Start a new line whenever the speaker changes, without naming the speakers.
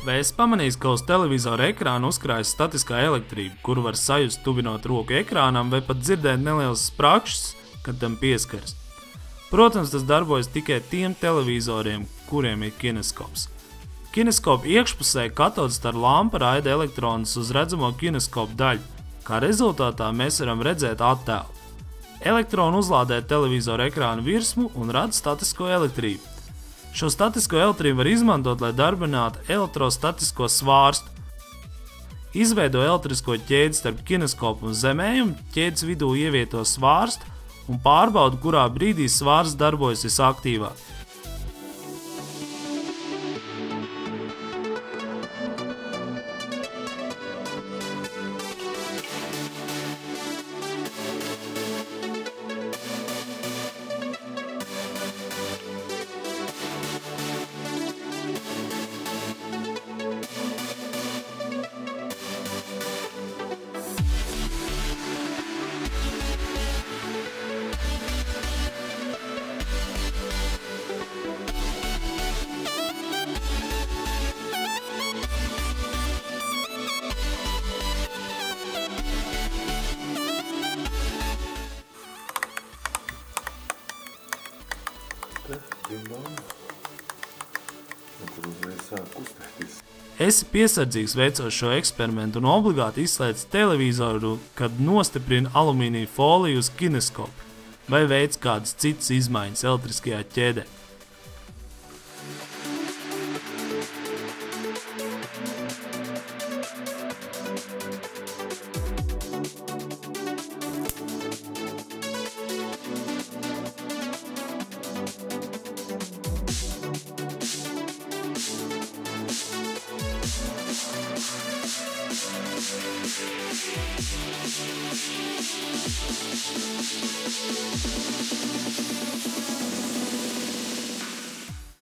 Vai esi pamanījis, ka uz televizora ekrāna uzkrājas statiskā elektrība, kuru var sajust tuvinot roku ekrānam vai pat dzirdēt nelielas sprakšas, kad tam pieskaras? Protams, tas darbojas tikai tiem televizoriem, kuriem ir kineskops. Kineskopa iekšpusē katodes ar lampu raida elektronus uz redzamo kineskopu daļu, kā rezultātā mēs varam redzēt attēlu. Elektroni uzlādē televizora ekrāna virsmu un rada statisko elektrību. Šo statisko elektrību var izmantot, lai darbinātu elektrostatisko svārstu. Izveido elektrisko ķēdi starp kineskopu un zemējumu, ķēdes vidū ievieto svārstu un pārbauda, kurā brīdī svārsts darbojas visaktīvāk. Esi piesardzīgs veicot šo eksperimentu un obligāti izslēdz televizoru, kad nostiprina alumīnija foliju uz kineskopu vai veic kādas citas izmaiņas elektriskajā ķēdē.